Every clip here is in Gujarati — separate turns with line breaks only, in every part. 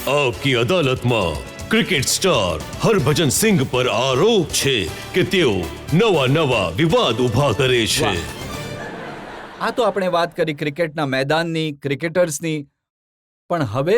આપકી અદાલતમાં ક્રિકેટ સ્ટાર હરભજન સિંહ પર આરોપ છે કે તેઓ નવા વિવાદ ઉભા કરે છે.
આ તો આપણે વાત કરી ક્રિકેટના મેદાનની, ક્રિકેટર્સની, પણ હવે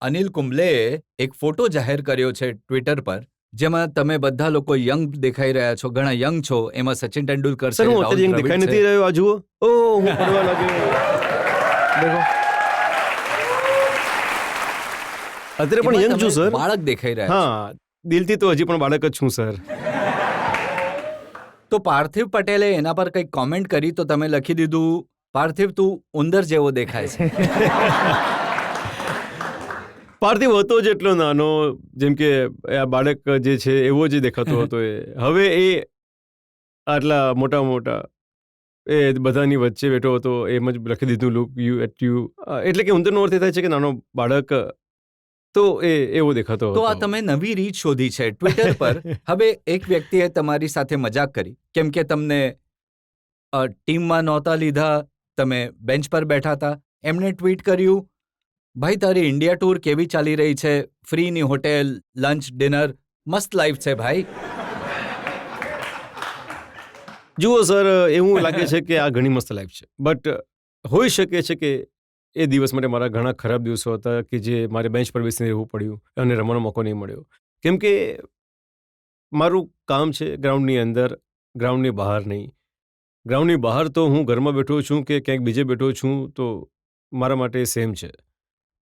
અનિલ કુંબલેએ એક ફોટો જાહેર કર્યો છે ટ્વિટર પર, જેમાં તમે બધા લોકો યંગ દેખાઈ રહ્યા છો, ઘણા યંગ છો. એમાં સચિન તેંડુલકર છે,
સર હું
રાહુલ
અત્યારે યંગ
દ્રવિડ
દેખાઈ
છે.
નથી રહ્યો. આ જુઓ, ઓહ હું પડવા લાગ્યો. દેખો અત્યારે પણ
એમાં
યંગ છું
તમે
સર.
બાળક દેખાઈ રહ્યા છો.
હા, દિલથી તો હજી પણ બાળક જ છું સર.
તો પાર્થિવ પટેલે એના પર કંઈક કોમેન્ટ કરી તો તમે લખી દીધું, પાર્થિવ તું ઉંદર જેવો દેખાય છે.
પાર્થિવ હતો જ એટલો નાનો, જેમ કે આ બાળક જે છે એવો જ દેખાતો હતો. એ હવે એ આટલા મોટા એ બધાની વચ્ચે બેઠો હતો, એમ જ લખી દીધું લુક યુ એટ યુ, એટલે કે ઉંદરનો અર્થ એ થાય છે કે નાનો બાળક, તો એ એવો દેખાતો હતો.
તો આ તમે નવી રીત શોધી છે ટ્વિટર પર. હવે એક વ્યક્તિએ તમારી સાથે મજાક કરી, કેમ કે તમને ટીમમાં નહોતા લીધા, તમે બેન્ચ પર બેઠા હતા. એમણે ટ્વીટ કર્યું, ભાઈ તારી ઇન્ડિયા ટૂર કેવી ચાલી રહી છે? ફ્રીની હોટેલ, લંચ, ડિનર, મસ્ત લાઈફ છે ભાઈ.
જુઓ સર, એવું લાગે છે કે આ ઘણી મસ્ત લાઈફ છે, બટ હોઈ શકે છે કે એ દિવસ માટે મારા ઘણા ખરાબ દિવસો હતા કે જે મારે બેન્ચ પર બેસીને રહેવું પડ્યું અને રમવાનો મોકો નહીં મળ્યો. કેમ કે મારું કામ છે ગ્રાઉન્ડની અંદર, ગ્રાઉન્ડની બહાર નહીં. ગ્રાઉન્ડની બહાર તો હું ઘરમાં બેઠો છું કે ક્યાંક બીજે બેઠો છું, તો મારા માટે સેમ છે.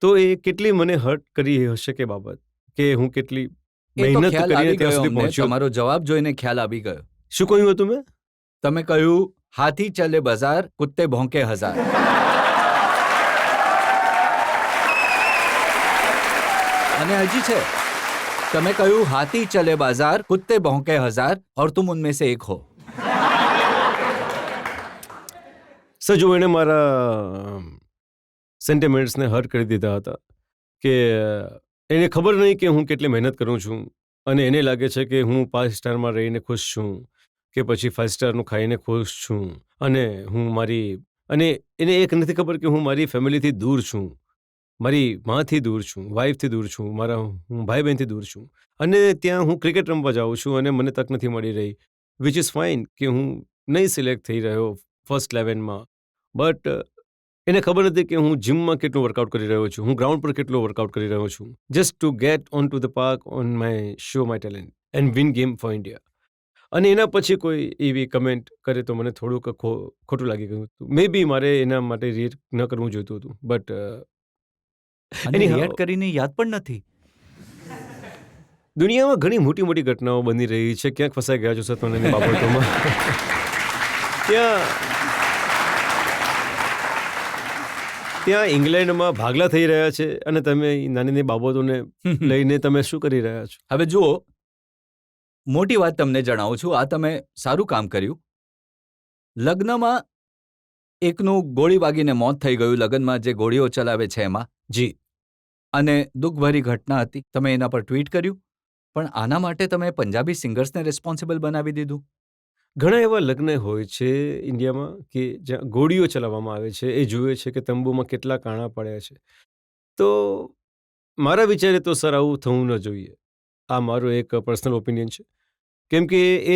તો એ કેટલી મને હર્ટ કરી હશે કે બાબત, કે હું કેટલી
એ તો
મહેનત
ખ્યાલ
કરીને
આવી
ત્યાં
ગયો
સુધી
અમને.
પહોંચ્યો.
તમારો જવાબ જોઈને ખ્યાલ આવી ગયો.
શું કહ્યું હતું મેં?
તમે કહ્યું, હાથી ચલે બજાર, કુત્તે ભોંકે હજાર. અને હજી છે, તમે કહ્યું, હાથી ચલે બાजार, कुत्ते भौंके हजार और तुम उनमें से एक हो.
સર જો એણે મારા સેન્ટિમેન્ટ્સને હર્ટ કરી દીધા હતા, કે એને ખબર નહીં કે હું કેટલી મહેનત કરું છું, અને એને લાગે છે કે હું 5 સ્ટારમાં રહીને ખુશ છું, કે પછી 5 સ્ટારનું ખાઈને ખુશ છું, અને અને એને એક નથી ખબર કે હું મારી ફેમિલીથી દૂર છું, મારી માથી દૂર છું, વાઈફથી દૂર છું, હું ભાઈ બહેનથી દૂર છું, અને ત્યાં હું ક્રિકેટ રમવા જાઉં છું અને મને તક નથી મળી રહી, વિચ ઇઝ ફાઇન કે હું નહીં સિલેક્ટ થઈ રહ્યો ફર્સ્ટ 11માં. બટ એને ખબર નથી કે હું જીમમાં કેટલું વર્કઆઉટ કરી રહ્યો છું, હું ગ્રાઉન્ડ પર કેટલું વર્કઆઉટ કરી રહ્યો છું, just to get on to the park on my show my talent and win game for India. અને એના પછી કોઈ એવી કમેન્ટ કરે તો મને થોડુંક ખોટું લાગી ગયું હતું. મે બી મારે એના માટે રિએક્ટ ન કરવું જોઈતું હતું, બટ
અને રિએક્ટ કરીને યાદ પણ નથી.
દુનિયામાં ઘણી મોટી મોટી ઘટનાઓ બની રહી છે, ક્યાંક ફસાઈ ગયા છો સર નાની બાબતોમાં. ત્યાં ઇંગ્લેન્ડમાં ભાગલા થઈ રહ્યા છે અને તમે નાની બાબતોને લઈને તમે શું કરી રહ્યા છો?
હવે જુઓ, મોટી વાત તમને જણાવું છું. આ તમે સારું કામ કર્યું. લગ્નમાં એકનું ગોળી વાગીને મોત થઈ ગયું, લગ્નમાં જે ગોળીઓ ચલાવે છે એમાં.
જી.
અને દુઃખભરી ઘટના હતી. તમે એના પર ટ્વીટ કર્યું, પણ આના માટે તમે પંજાબી સિંગર્સને રિસ્પોન્સિબલ બનાવી દીધું.
ઘણા એવા લગ્ન હોય છે ઇન્ડિયામાં કે જ્યાં ગોળીઓ ચલાવવામાં આવે છે, એ જુએ છે કે તંબુમાં કેટલા કાણા પડ્યા છે. તો મારા વિચારે તો સર આવું થવું ન જોઈએ. આ મારો એક પર્સનલ ઓપિનિયન છે. કેમ કે એ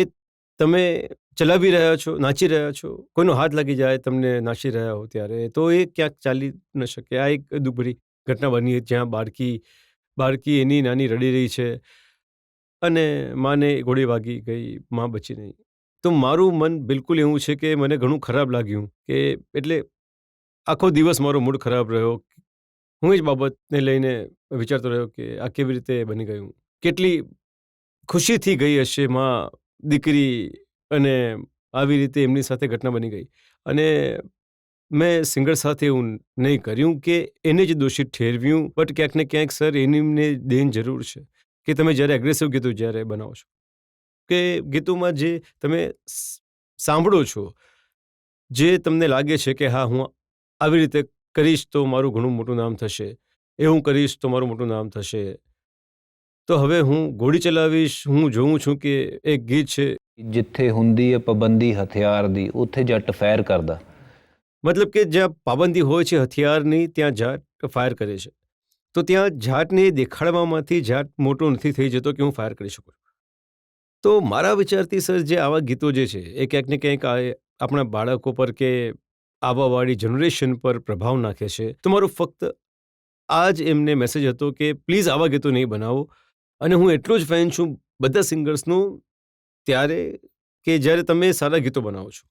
તમે ચલાવી રહ્યા છો, નાચી રહ્યા છો, કોઈનો હાથ લાગી જાય, તમને નાચી રહ્યા હો ત્યારે, તો એ ક્યાંક ચાલી ન શકે. આ એક દુઃખભરી ઘટના બની જ્યાં બાળકી એની નાની રડી રહી છે અને માને ગોળી વાગી ગઈ, માં બચી નહીં. તો મારું મન બિલકુલ એવું છે કે મને ઘણું ખરાબ લાગ્યું, કે એટલે આખો દિવસ મારો મૂડ ખરાબ રહ્યો. હું એ જ બાબતને લઈને વિચારતો રહ્યો કે આ કેવી રીતે બની ગયું, કેટલી ખુશીથી ગઈ હશે માં, દીકરી, અને આવી રીતે એમની સાથે ઘટના બની ગઈ. અને મેં સિંગર સાથે એવું નહીં કર્યું કે એને જ દોષિત ઠેરવ્યું, બટ ક્યાંક ને ક્યાંક સર એની દેન જરૂર છે કે તમે જ્યારે એગ્રેસિવ ગીતો જ્યારે બનાવો છો, કે ગીતોમાં જે તમે સાંભળો છો, જે તમને લાગે છે કે હા હું આવી રીતે કરીશ તો મારું ઘણું મોટું નામ થશે, એવું કરીશ તો મારું મોટું નામ થશે, તો હવે હું ગોળી ચલાવીશ. હું જોઉં છું કે એક ગીત છે,
ਜਿੱਥੇ ਹੁੰਦੀ ਹੈ ਪਾਬੰਦੀ ਹਥਿਆਰ ਦੀ ਉੱਥੇ ਜੱਟ ਫਾਇਰ ਕਰਦਾ.
મતલબ કે જ્યાં પાબંદી હોય છે હથિયારની, ત્યાં જાટ ફાયર કરે છે. તો ત્યાં જાટને દેખાડવામાંથી જાટ મોટો નથી થઈ જતો કે હું ફાયર કરી શકું. તો મારા વિચારથી સર જે આવા ગીતો જે છે એ ક્યાંક ને ક્યાંક આપણા બાળકો પર કે આવવાવાળી જનરેશન પર પ્રભાવ નાખે છે. તો મારું ફક્ત આ જ એમને મેસેજ હતો કે પ્લીઝ આવા ગીતો નહીં બનાવો. અને હું એટલો જ ફેન છું બધા સિંગર્સનું ત્યારે કે જ્યારે તમે સારા ગીતો બનાવો છો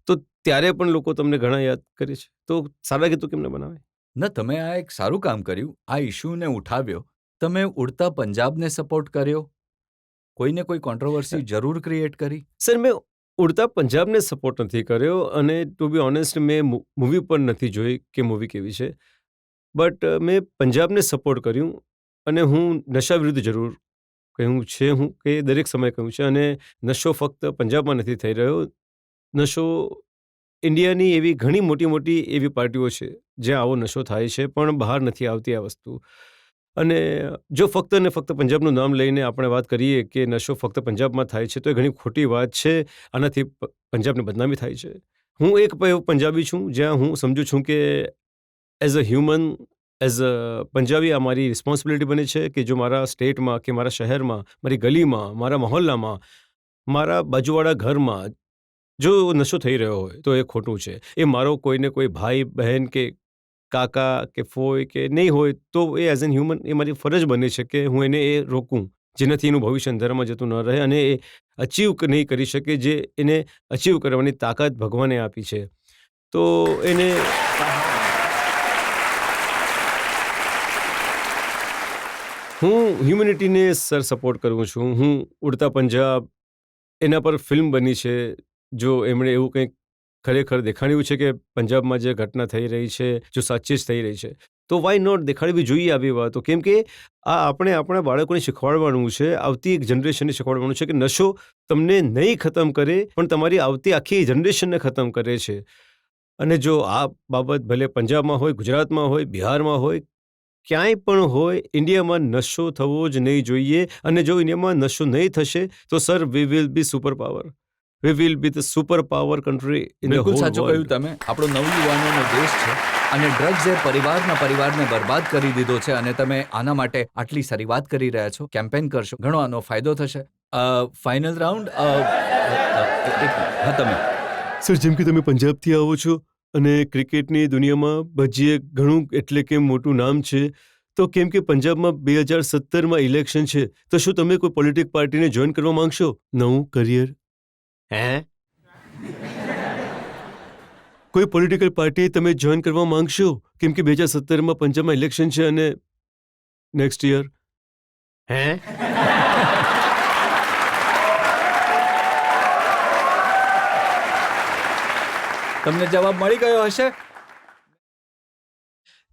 તો ત્યારે પણ લોકો તમને ઘણા યાદ કરે છે. તો સારા ગીતો કેમ ન બનાવે?
ના, તમે આ એક સારું કામ કર્યું, આ ઇશ્યુને ઉઠાવ્યો. તમે ઉડતા પંજાબને સપોર્ટ કર્યો, કોઈને કોઈ કોન્ટ્રોવર્સી જરૂર ક્રિએટ કરી.
સર મેં ઉડતા પંજાબને સપોર્ટ નથી કર્યો અને ટુ બી ઓનેસ્ટ મેં મૂવી પણ નથી જોઈ કે મૂવી કેવી છે. બટ મેં પંજાબને સપોર્ટ કર્યું અને હું નશા વિરુદ્ધ જરૂર કહ્યું છે, હું કે દરેક સમયે કહ્યું છે. અને નશો ફક્ત પંજાબમાં નથી થઈ રહ્યો, નશો ઇન્ડિયાની એવી ઘણી મોટી મોટી એવી પાર્ટીઓ છે જ્યાં આવો નશો થાય છે પણ બહાર નથી આવતી આ વસ્તુ. અને જો ફક્ત ને ફક્ત પંજાબનું નામ લઈને આપણે વાત કરીએ કે નશો ફક્ત પંજાબમાં થાય છે તો એ ઘણી ખોટી વાત છે. આનાથી પંજાબની બદનામી થાય છે. હું એક પંજાબી છું જ્યાં હું સમજુ છું કે as a human, as a Punjabi આ મારી રિસ્પોન્સિબિલિટી બને છે કે જો મારા સ્ટેટમાં કે મારા શહેરમાં, મારી ગલીમાં, મારા મહોલ્લામાં, મારા બાજુવાળા ઘરમાં જો નશો થઈ રહ્યો હોય તો એ ખોટું છે. એ મારો કોઈને કોઈ ભાઈ બહેન કે કાકા કે ફોઈ કે નહીં હોય તો એ એઝ એન હ્યુમન એ મારી ફરજ બને છે કે હું એને એ રોકું, જેનાથી એનું ભવિષ્ય અંધારામાં જતું ન રહે અને એ અચીવ નહીં કરી શકે જે એને અચીવ કરવાની તાકાત ભગવાને આપી છે. તો એને હું હ્યુમેનિટીને સર સપોર્ટ કરું છું. હું ઉડતા પંજાબ એના પર ફિલ્મ બની છે. જો એમણે એવું કંઈક ખરેખર દેખાડ્યું છે કે પંજાબમાં જે ઘટના થઈ રહી છે જો સાચી જ થઈ રહી છે તો વાય નોટ દેખાડવી જોઈએ આવી વાતો. કેમ કે આ આપણે આપણા બાળકોને શીખવાડવાનું છે, આવતી એક જનરેશનને શીખવાડવાનું છે કે નશો તમને નહીં ખતમ કરે પણ તમારી આવતી આખી જનરેશનને ખતમ કરે છે. અને જો આ બાબત ભલે પંજાબમાં હોય, ગુજરાતમાં હોય, બિહારમાં હોય, ક્યાંય પણ હોય, ઇન્ડિયામાં નશો થવો જ નહીં જોઈએ. અને જો ઇન્ડિયામાં નશો નહીં થશે તો sir we will be super power. We will be the super power country in the
બિલકુલ
હોલ
સાચું કહ્યું
વર્લ્ડ.
તમે. આપણો નવયુવાનોનો દેશ છે અને ડ્રગ્સ એ પરિવારને બરબાદ કરી દીધો છે અને તમે આના માટે આટલી સારી વાત કરી રહ્યા છો, કેમ્પેન કરશો, ઘણો આનો ફાયદો થશે. Final round. હા, તમે.
સર, જેમ કે તમે પંજાબથી આવો છો અને ક્રિકેટની દુનિયામાં ભજીએ ઘણું એટલે કે મોટું નામ છે, તો કેમ કે પંજાબમાં 2017માં ઇલેક્શન છે તો શું તમે કોઈ પોલિટિક પાર્ટીને જોઈન કરવા માંગશો? નવું કરિયર કોઈ પોલિટિકલ પાર્ટી તમે જોઈન કરવા માંગશો? કેમ કે 2017માં પંજાબમાં ઇલેક્શન છે અને નેક્સ્ટ યર
તમને જવાબ મળી ગયો હશે.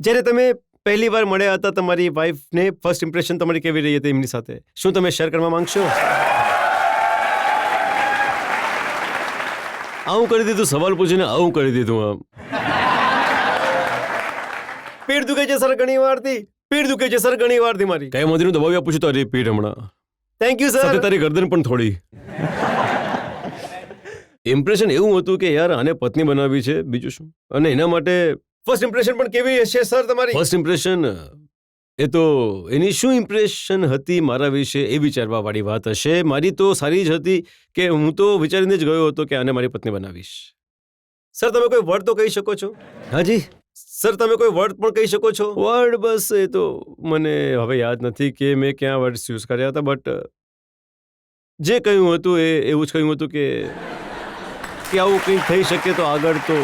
જ્યારે તમે પહેલી વાર મળ્યા હતા તમારી વાઈફને, ફર્સ્ટ ઇમ્પ્રેશન તમારી કેવી રહી હતી એમની સાથે? શું તમે શેર કરવા માંગશો? આવું કરી દીધું, સવાલ પૂછીને આવું કરી દીધું. આમ પીઠ દુખે છે સર ઘણી વારથી, પીઠ દુખે છે સર ઘણી વારથી મારી. કઈ મોદીનું દબાવી આપું છું તારી પીઠ હમણાં. Thank you sir. સાથે તારી ગરદન પણ થોડી. ઇમ્પ્રેશન એવું હતું કે યાર આને પત્ની બનાવી છે, બીજું શું. અને એના માટે ફર્સ્ટ ઇમ્પ્રેશન પણ કેવી હશે સર તમારી? ફર્સ્ટ ઇમ્પ્રેશન એ તો એની શું ઇમ્પ્રેશન હતી મારા વિશે એ વિચારવા વાળી વાત હશે. મારી તો સારી જ હતી કે હું તો વિચારીને જ ગયો હતો કે આને મારી પત્ની બનાવીશ. સર તમે કોઈ વર્ડ તો કહી શકો છો? હાજી સર, તમે કોઈ વર્ડ પણ કહી શકો છો? વર્ડ બસ એ તો મને હવે યાદ નથી કે મેં ક્યાં વર્ડ્સ યુઝ કર્યા હતા. બટ જે કહ્યું હતું એ એવું જ કહ્યું હતું કે આવું કંઈક થઈ શકે તો આગળ તો.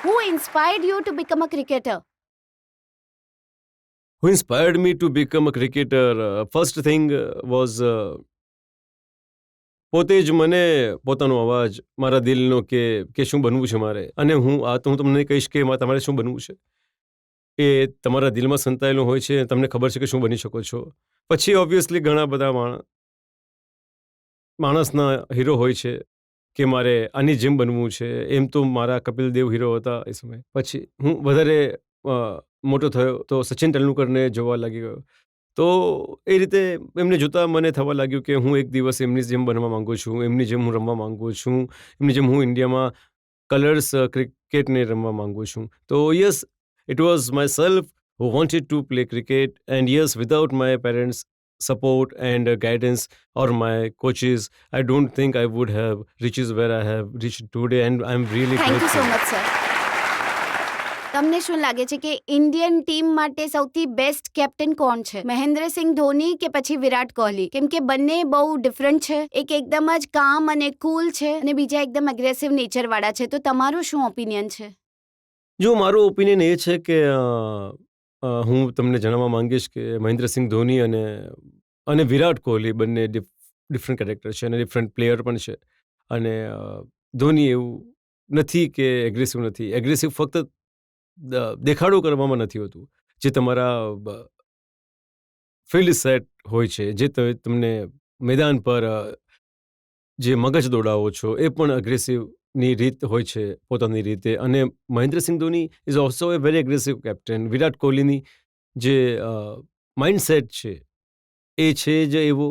Who inspired you to become a cricketer?
Who inspired me to become a cricketer? First thing was પોતે જ મને પોતાનો અવાજ, મારા દિલનો કે શું બનવું છે મારે. અને હું તમને કહીશ કે તમારે શું બનવું છે એ તમારા દિલમાં સંતાયેલું હોય છે, તમને ખબર છે કે શું બની શકો છો. પછી ઓબ્વિયસલી ઘણા બધા માણસના હીરો હોય છે કે મારે આની જેમ બનવું છે. એમ તો મારા કપિલ દેવ હીરો હતા એ સમયે. પછી હું વધારે મોટો થયો તો સચિન તેંડુલકરને જોવા લાગી ગયો. તો એ રીતે એમને જોતાં મને થવા લાગ્યું કે હું એક દિવસ એમની જેમ બનવા માંગુ છું, એમની જેમ હું રમવા માંગુ છું, એમની જેમ હું ઇન્ડિયામાં કલર્સ ક્રિકેટને રમવા માંગુ છું. તો yes, it was my self who wanted to play cricket. And yes, without my parents' support and guidance or my coaches, I don't think I would have reached where I have reached today. And I'm really
thank you so
grateful.
Much sir. તમને શું લાગે છે કે ઇન્ડિયન ટીમ માટે સૌથી બેસ્ટ કેપ્ટન કોણ છે, મહેન્દ્રસિંહ ધોની કે પછી વિરાટ કોહલી? કેમ કે બંને બહુ ડિફરન્ટ છે. એક એકદમ જ કામ અને કુલ છે અને બીજા એકદમ એગ્રેસિવ નેચર વાળા છે. તો તમારું શું ઓપિનિયન છે?
જો મારો ઓપિનિયન એ છે કે હું તમને જણાવવા માંગીશ કે મહેન્દ્રસિંહ ધોની અને વિરાટ કોહલી બંને ડિફરન્ટ કેરેક્ટર છે અને ડિફરન્ટ પ્લેયર પણ છે. અને ધોની એવું નથી કે એગ્રેસિવ નથી. એગ્રેસિવ ફક્ત દેખાડો કરવામાં નથી હોતું. જે તમારા ફિલ્ડ સેટ હોય છે, જે તમને મેદાન પર જે મગજ દોડાવો છો, એ પણ અગ્રેસિવની રીત હોય છે પોતાની રીતે. અને Mahendra Singh Dhoni is also a very aggressive captain. વિરાટ કોહલીની જે માઇન્ડસેટ છે એ છે જે એવો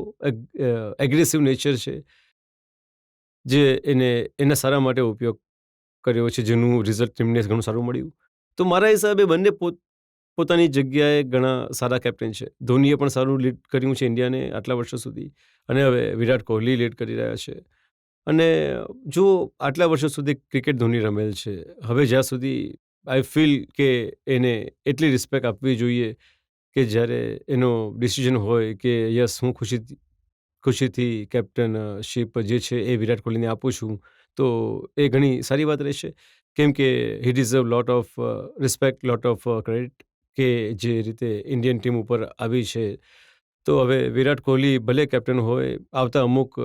એગ્રેસિવ નેચર છે જે એને એના સારા માટે ઉપયોગ કર્યો છે, જેનું રિઝલ્ટ તેમને ઘણું સારું મળ્યું. તો મારા હિસાબે બંને પોતાની જગ્યાએ ઘણા સારા કેપ્ટન છે. ધોનીએ પણ સારું લીડ કર્યું છે ઇન્ડિયાને આટલા વર્ષો સુધી, અને હવે વિરાટ કોહલી લીડ કરી રહ્યા છે. અને જો આટલા વર્ષો સુધી ક્રિકેટ ધોની રમેલ છે, હવે જ્યાં સુધી આઈ ફીલ કે એને એટલી રિસ્પેક્ટ આપવી જોઈએ કે જ્યારે એનો ડિસિઝન હોય કે યસ, હું ખુશીથી કેપ્ટનશીપ જે છે એ વિરાટ કોહલીને આપું છું, તો એ ઘણી સારી વાત રહેશે. કેમ કે he deserve lot of respect, lot of credit, કે જે રીતે ઇન્ડિયન ટીમ ઉપર આવી છે. તો હવે વિરાટ કોહલી ભલે કેપ્ટન હોય, આવતા અમુક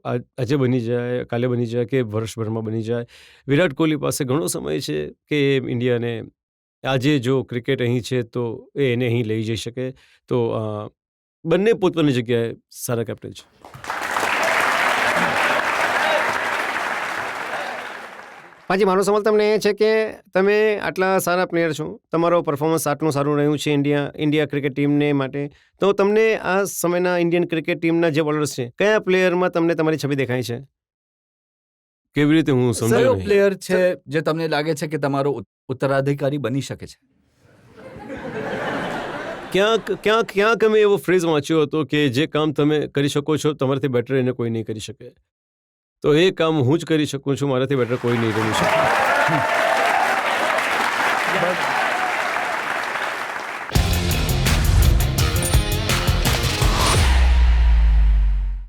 આજે બની જાય, કાલે બની જાય કે વર્ષભરમાં બની જાય, વિરાટ કોહલી પાસે ઘણો સમય છે કે ઇન્ડિયાને આજે જો ક્રિકેટ અહીં છે તો એ એને અહીં લઈ જઈ શકે. તો બંને પોતપોતાની જગ્યાએ સારા કેપ્ટન છે.
પાછી મારો સવાલ તમને એ છે કે તમે આટલા સારા પ્લેયર છો, તમારો પરફોર્મન્સ આટલું સારું રહ્યું છે ઇન્ડિયા ક્રિકેટ ટીમને માટે, તો તમને આ સમયના ઇન્ડિયન ક્રિકેટ ટીમના જે બોલર્સ છે, કયા પ્લેયરમાં તમને તમારી છબી દેખાય છે?
કેવી રીતે હું
કયો
સમજાયું નહીં?
પ્લેયર છે જે તમને લાગે છે કે તમારો ઉત્તરાધિકારી બની શકે છે?
ક્યાંક મેં એવો ફ્રેઝ વાંચ્યો હતો કે જે કામ તમે કરી શકો છો, તમારાથી બેટર એને કોઈ નહીં કરી શકે. તો એ કામ હું જ કરી શકું છું, મારાથી બેટર કોઈ નહીં કરી શકે.